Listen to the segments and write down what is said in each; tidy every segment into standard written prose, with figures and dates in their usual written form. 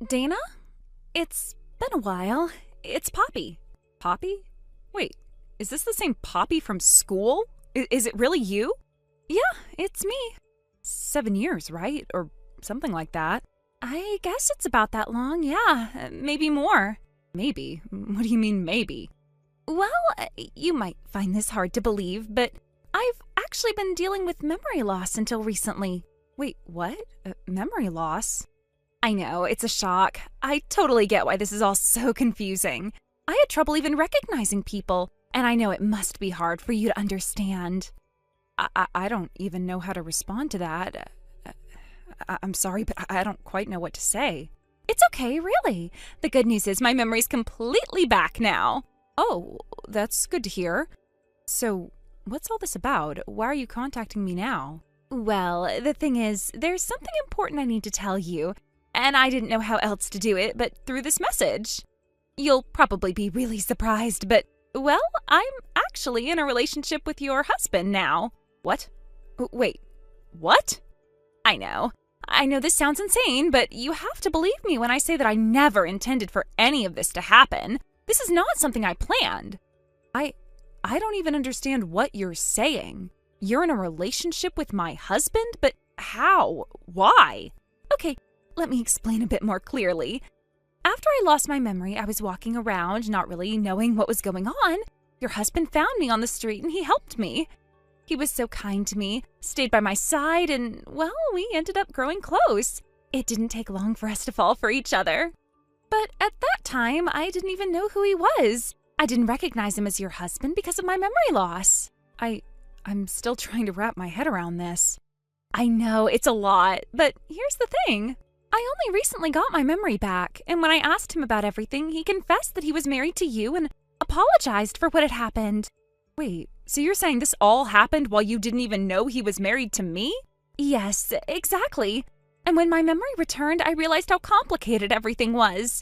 Dana? It's been a while. It's Poppy. Poppy? Wait, is this the same Poppy from school? Is it really you? Yeah, it's me. 7 years, right? Or something like that. I guess it's about that long, yeah. Maybe more. Maybe? What do you mean, maybe? Well, you might find this hard to believe, but I've actually been dealing with memory loss until recently. Wait, what? Memory loss? I know, it's a shock. I totally get why this is all so confusing. I had trouble even recognizing people, and I know it must be hard for you to understand. I don't even know how to respond to that. I'm sorry, but I don't quite know what to say. It's okay, really. The good news is my memory's completely back now. Oh, that's good to hear. So, what's all this about? Why are you contacting me now? Well, the thing is, there's something important I need to tell you, and I didn't know how else to do it but through this message. You'll probably be really surprised, but, well, I'm actually in a relationship with your husband now. What? Wait, what? I know this sounds insane, but you have to believe me when I say that I never intended for any of this to happen. This is not something I planned. I don't even understand what you're saying. You're in a relationship with my husband? But how? Why? Okay, let me explain a bit more clearly. After I lost my memory, I was walking around, not really knowing what was going on. Your husband found me on the street and he helped me. He was so kind to me, stayed by my side, and, well, we ended up growing close. It didn't take long for us to fall for each other. But at that time, I didn't even know who he was. I didn't recognize him as your husband because of my memory loss. I'm still trying to wrap my head around this. I know, it's a lot, but here's the thing. I only recently got my memory back, and when I asked him about everything, he confessed that he was married to you and apologized for what had happened. Wait, so you're saying this all happened while you didn't even know he was married to me? Yes, exactly. And when my memory returned, I realized how complicated everything was.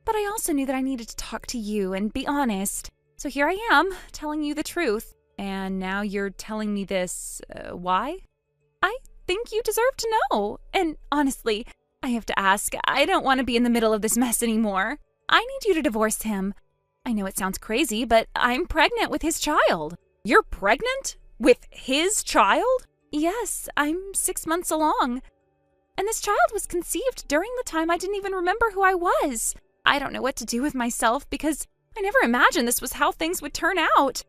But I also knew that I needed to talk to you and be honest. So here I am, telling you the truth. And now you're telling me this, why? I think you deserve to know. And honestly, I have to ask, I don't want to be in the middle of this mess anymore. I need you to divorce him. I know it sounds crazy, but I'm pregnant with his child. You're pregnant? With his child? Yes, I'm 6 months along. And this child was conceived during the time I didn't even remember who I was. I don't know what to do with myself because I never imagined this was how things would turn out.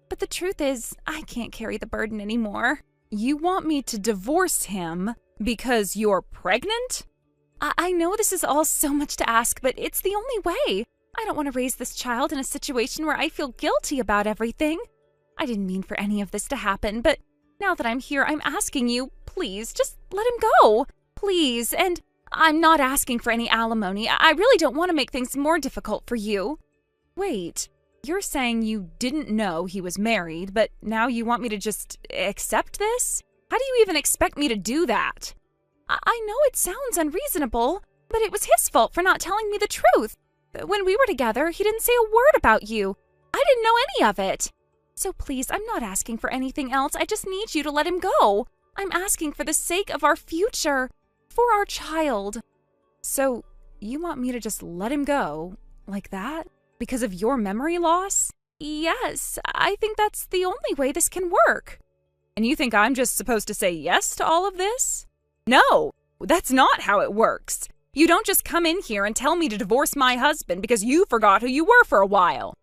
But the truth is, I can't carry the burden anymore. You want me to divorce him because you're pregnant? I know this is all so much to ask, but it's the only way. I don't want to raise this child in a situation where I feel guilty about everything. I didn't mean for any of this to happen, but now that I'm here, I'm asking you, please, just let him go. Please, and I'm not asking for any alimony. I really don't want to make things more difficult for you. Wait, you're saying you didn't know he was married, but now you want me to just accept this? How do you even expect me to do that? I know it sounds unreasonable, but it was his fault for not telling me the truth. When we were together, he didn't say a word about you. I didn't know any of it. So please, I'm not asking for anything else. I just need you to let him go. I'm asking for the sake of our future, for our child. So you want me to just let him go like that? Because of your memory loss? Yes, I think that's the only way this can work. And you think I'm just supposed to say yes to all of this? No, that's not how it works. You don't just come in here and tell me to divorce my husband because you forgot who you were for a while.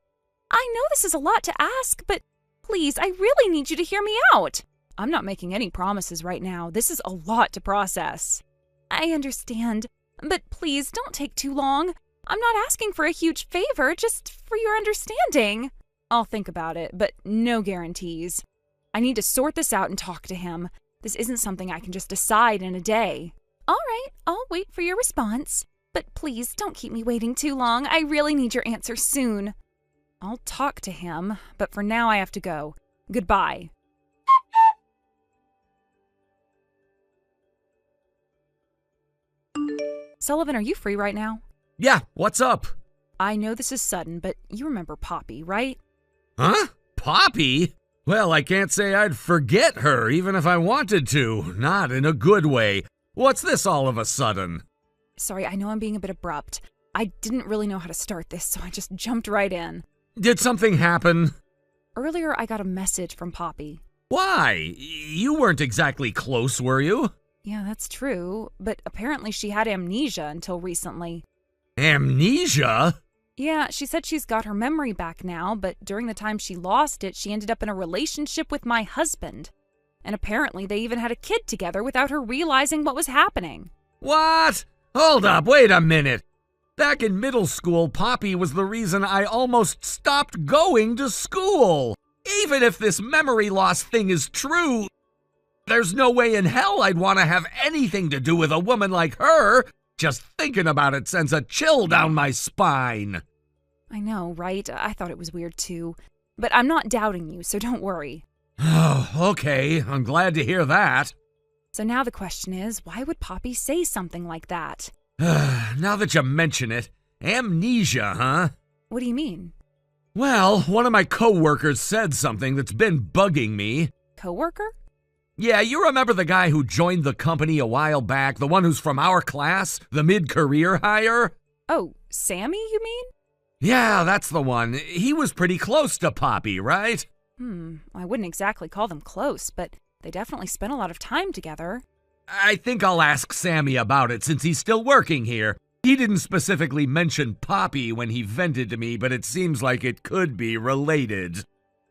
I know this is a lot to ask, but please, I really need you to hear me out. I'm not making any promises right now. This is a lot to process. I understand, but please don't take too long. I'm not asking for a huge favor, just for your understanding. I'll think about it, but no guarantees. I need to sort this out and talk to him. This isn't something I can just decide in a day. All right, I'll wait for your response. But please, don't keep me waiting too long. I really need your answer soon. I'll talk to him, but for now I have to go. Goodbye. Sullivan, are you free right now? Yeah, what's up? I know this is sudden, but you remember Poppy, right? Huh? Poppy? Well, I can't say I'd forget her, even if I wanted to. Not in a good way. What's this all of a sudden? Sorry, I know I'm being a bit abrupt. I didn't really know how to start this, so I just jumped right in. Did something happen? Earlier, I got a message from Poppy. Why? You weren't exactly close, were you? Yeah, that's true, but apparently she had amnesia until recently. Amnesia? Yeah, she said she's got her memory back now, but during the time she lost it, she ended up in a relationship with my husband. And apparently they even had a kid together without her realizing what was happening. What? Hold up, wait a minute. Back in middle school, Poppy was the reason I almost stopped going to school. Even if this memory loss thing is true, there's no way in hell I'd want to have anything to do with a woman like her. Just thinking about it sends a chill down my spine. I know, right? I thought it was weird too. But I'm not doubting you, so don't worry. Oh, okay. I'm glad to hear that. So now the question is, why would Poppy say something like that? Now that you mention it, amnesia, huh? What do you mean? Well, one of my coworkers said something that's been bugging me. Coworker? Yeah, you remember the guy who joined the company a while back, the one who's from our class, the mid-career hire? Oh, Sammy, you mean? Yeah, that's the one. He was pretty close to Poppy, right? I wouldn't exactly call them close, but they definitely spent a lot of time together. I think I'll ask Sammy about it since he's still working here. He didn't specifically mention Poppy when he vented to me, but it seems like it could be related.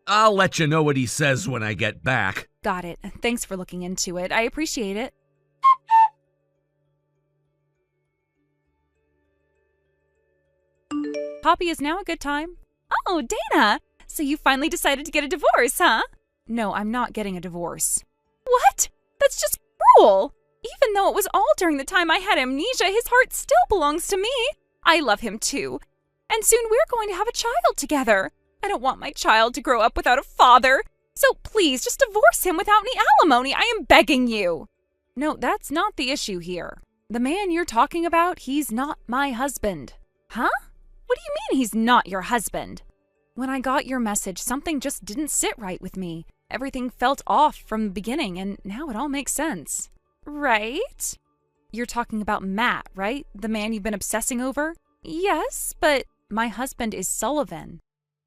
I'll let you know what he says when I get back. Got it. Thanks for looking into it. I appreciate it. Poppy, is now a good time? Oh, Dana! So you finally decided to get a divorce, huh? No, I'm not getting a divorce. What? That's just cruel! Even though it was all during the time I had amnesia, his heart still belongs to me. I love him too. And soon we're going to have a child together. I don't want my child to grow up without a father. So please, just divorce him without any alimony. I am begging you. No, that's not the issue here. The man you're talking about, he's not my husband. Huh? What do you mean he's not your husband? When I got your message, something just didn't sit right with me. Everything felt off from the beginning, and now it all makes sense. Right? You're talking about Matt, right? The man you've been obsessing over? Yes, but my husband is Sullivan.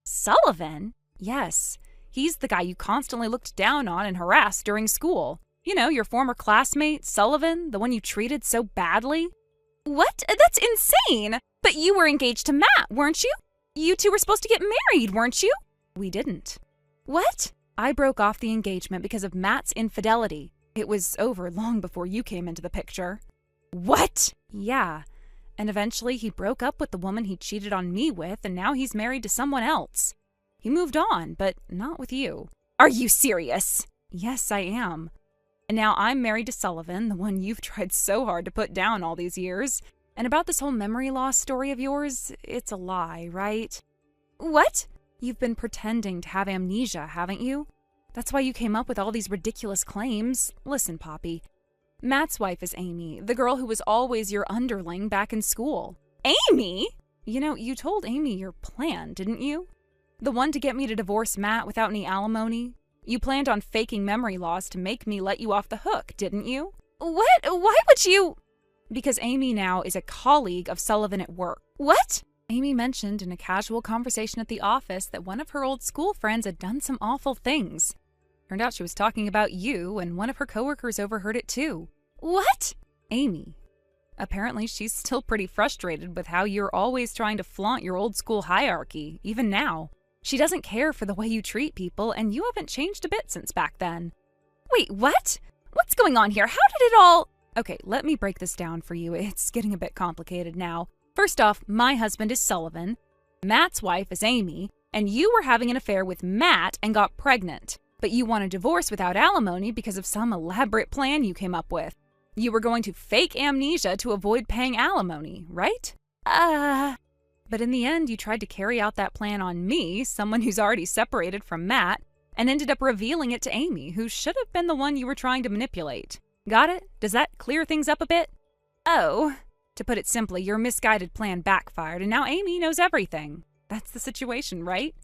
Sullivan? Yes. He's the guy you constantly looked down on and harassed during school. You know, your former classmate, Sullivan, the one you treated so badly. What? That's insane! But you were engaged to Matt, weren't you? You two were supposed to get married, weren't you? We didn't. What? I broke off the engagement because of Matt's infidelity. It was over long before you came into the picture. What? Yeah. And eventually he broke up with the woman he cheated on me with, and now he's married to someone else. He moved on, but not with you. Are you serious? Yes, I am. And now I'm married to Sullivan, the one you've tried so hard to put down all these years. And about this whole memory loss story of yours, it's a lie, right? What? You've been pretending to have amnesia, haven't you? That's why you came up with all these ridiculous claims. Listen, Poppy. Matt's wife is Amy, the girl who was always your underling back in school. Amy? You know, you told Amy your plan, didn't you? The one to get me to divorce Matt without any alimony? You planned on faking memory loss to make me let you off the hook, didn't you? What? Why would you? Because Amy now is a colleague of Sullivan at work. What? Amy mentioned in a casual conversation at the office that one of her old school friends had done some awful things. Turned out she was talking about you, and one of her coworkers overheard it too. What? Amy. Apparently she's still pretty frustrated with how you're always trying to flaunt your old school hierarchy, even now. She doesn't care for the way you treat people, and you haven't changed a bit since back then. Wait, what? What's going on here? How did it all... Okay, let me break this down for you. It's getting a bit complicated now. First off, my husband is Sullivan, Matt's wife is Amy, and you were having an affair with Matt and got pregnant. But you want a divorce without alimony because of some elaborate plan you came up with. You were going to fake amnesia to avoid paying alimony, right? But in the end, you tried to carry out that plan on me, someone who's already separated from Matt, and ended up revealing it to Amy, who should have been the one you were trying to manipulate. Got it? Does that clear things up a bit? Oh. To put it simply, your misguided plan backfired, and now Amy knows everything. That's the situation, right?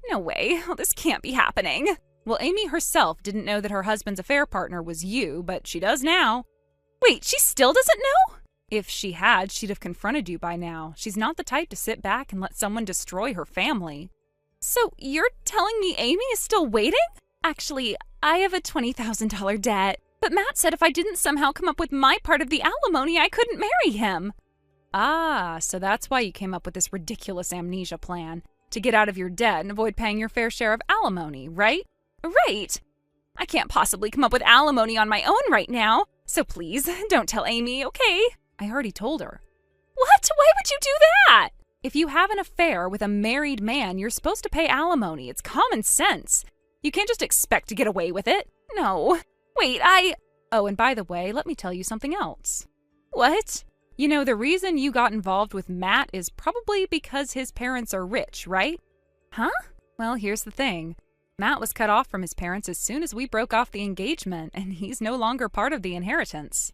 No way. This can't be happening. Well, Amy herself didn't know that her husband's affair partner was you, but she does now. Wait, she still doesn't know? If she had, she'd have confronted you by now. She's not the type to sit back and let someone destroy her family. So you're telling me Amy is still waiting? Actually, I have a $20,000 debt. But Matt said if I didn't somehow come up with my part of the alimony, I couldn't marry him. Ah, so that's why you came up with this ridiculous amnesia plan. To get out of your debt and avoid paying your fair share of alimony, right? Right. I can't possibly come up with alimony on my own right now. So please, don't tell Amy, okay? I already told her. What? Why would you do that? If you have an affair with a married man, you're supposed to pay alimony. It's common sense. You can't just expect to get away with it. No. Wait, Oh, and by the way, let me tell you something else. What? You know, the reason you got involved with Matt is probably because his parents are rich, right? Huh? Well, here's the thing. Matt was cut off from his parents as soon as we broke off the engagement, and he's no longer part of the inheritance.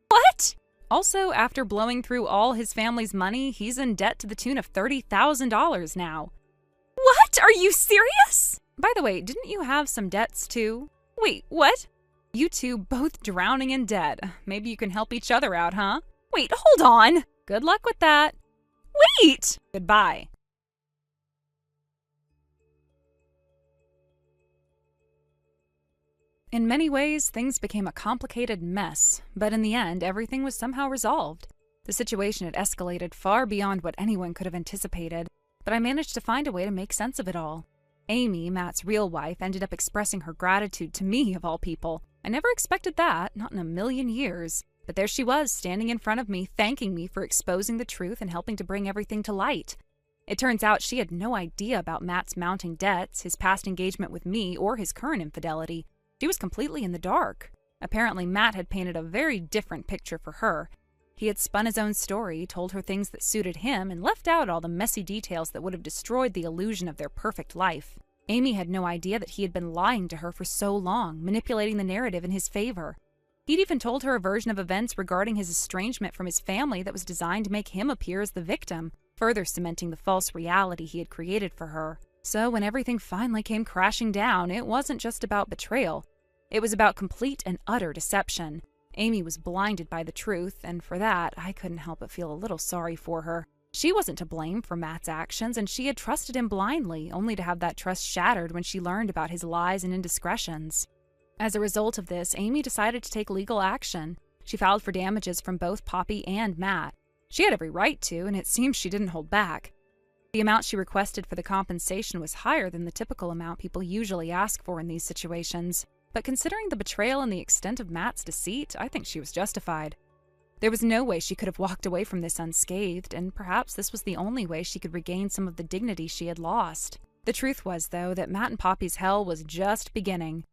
What? Also, after blowing through all his family's money, he's in debt to the tune of $30,000 now. What? Are you serious? By the way, didn't you have some debts too? Wait, what? You two both drowning in debt. Maybe you can help each other out, huh? Wait, hold on. Good luck with that. Wait! Goodbye. In many ways, things became a complicated mess, but in the end, everything was somehow resolved. The situation had escalated far beyond what anyone could have anticipated, but I managed to find a way to make sense of it all. Amy, Matt's real wife, ended up expressing her gratitude to me, of all people. I never expected that, not in a million years. But there she was, standing in front of me, thanking me for exposing the truth and helping to bring everything to light. It turns out she had no idea about Matt's mounting debts, his past engagement with me, or his current infidelity. She was completely in the dark. Apparently, Matt had painted a very different picture for her. He had spun his own story, told her things that suited him, and left out all the messy details that would have destroyed the illusion of their perfect life. Amy had no idea that he had been lying to her for so long, manipulating the narrative in his favor. He'd even told her a version of events regarding his estrangement from his family that was designed to make him appear as the victim, further cementing the false reality he had created for her. So when everything finally came crashing down, it wasn't just about betrayal. It was about complete and utter deception. Amy was blinded by the truth, and for that, I couldn't help but feel a little sorry for her. She wasn't to blame for Matt's actions, and she had trusted him blindly, only to have that trust shattered when she learned about his lies and indiscretions. As a result of this, Amy decided to take legal action. She filed for damages from both Poppy and Matt. She had every right to, and it seems she didn't hold back. The amount she requested for the compensation was higher than the typical amount people usually ask for in these situations. But considering the betrayal and the extent of Matt's deceit, I think she was justified. There was no way she could have walked away from this unscathed, and perhaps this was the only way she could regain some of the dignity she had lost. The truth was, though, that Matt and Poppy's hell was just beginning.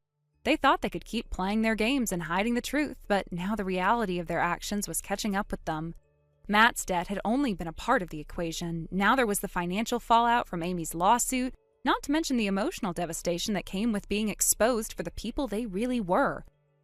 They thought they could keep playing their games and hiding the truth, but now the reality of their actions was catching up with them. Matt's debt had only been a part of the equation. Now there was the financial fallout from Amy's lawsuit, not to mention the emotional devastation that came with being exposed for the people they really were.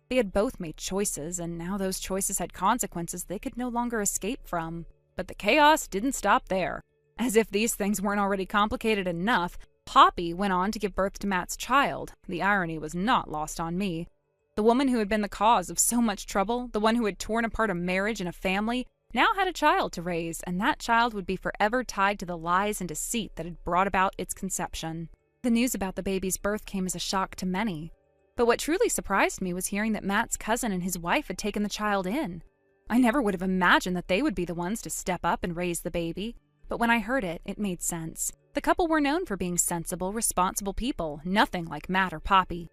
They had both made choices, and now those choices had consequences they could no longer escape from. But the chaos didn't stop there. As if these things weren't already complicated enough, Poppy went on to give birth to Matt's child. The irony was not lost on me. The woman who had been the cause of so much trouble, the one who had torn apart a marriage and a family, now had a child to raise, and that child would be forever tied to the lies and deceit that had brought about its conception. The news about the baby's birth came as a shock to many. But what truly surprised me was hearing that Matt's cousin and his wife had taken the child in. I never would have imagined that they would be the ones to step up and raise the baby. But when I heard it, it made sense. The couple were known for being sensible, responsible people, nothing like Matt or Poppy.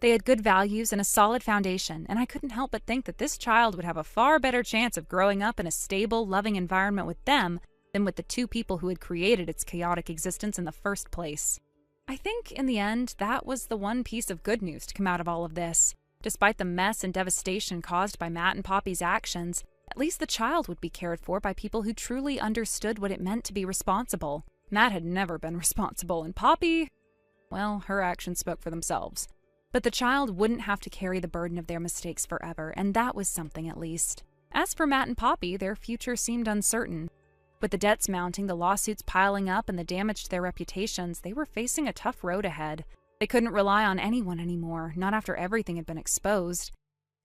They had good values and a solid foundation, and I couldn't help but think that this child would have a far better chance of growing up in a stable, loving environment with them than with the two people who had created its chaotic existence in the first place. I think, in the end, that was the one piece of good news to come out of all of this. Despite the mess and devastation caused by Matt and Poppy's actions, at least the child would be cared for by people who truly understood what it meant to be responsible. Matt had never been responsible, and Poppy, well, her actions spoke for themselves. But the child wouldn't have to carry the burden of their mistakes forever, and that was something at least. As for Matt and Poppy, their future seemed uncertain. With the debts mounting, the lawsuits piling up, and the damage to their reputations, they were facing a tough road ahead. They couldn't rely on anyone anymore, not after everything had been exposed.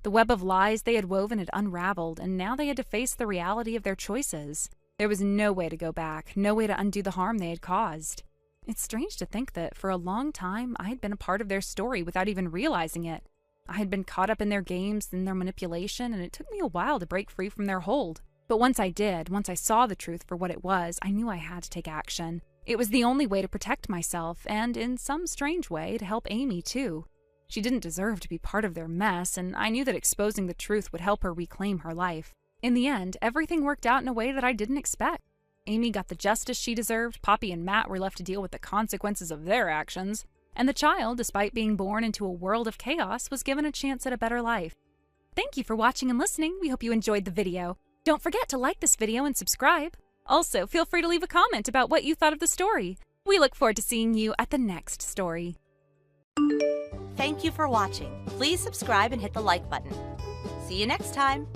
The web of lies they had woven had unraveled, and now they had to face the reality of their choices. There was no way to go back, no way to undo the harm they had caused. It's strange to think that for a long time I had been a part of their story without even realizing it. I had been caught up in their games and their manipulation, and it took me a while to break free from their hold. But once I did, once I saw the truth for what it was, I knew I had to take action. It was the only way to protect myself, and in some strange way, to help Amy too. She didn't deserve to be part of their mess, and I knew that exposing the truth would help her reclaim her life. In the end, everything worked out in a way that I didn't expect. Amy got the justice she deserved, Poppy and Matt were left to deal with the consequences of their actions, and the child, despite being born into a world of chaos, was given a chance at a better life. Thank you for watching and listening. We hope you enjoyed the video. Don't forget to like this video and subscribe. Also, feel free to leave a comment about what you thought of the story. We look forward to seeing you at the next story. Thank you for watching. Please subscribe and hit the like button. See you next time.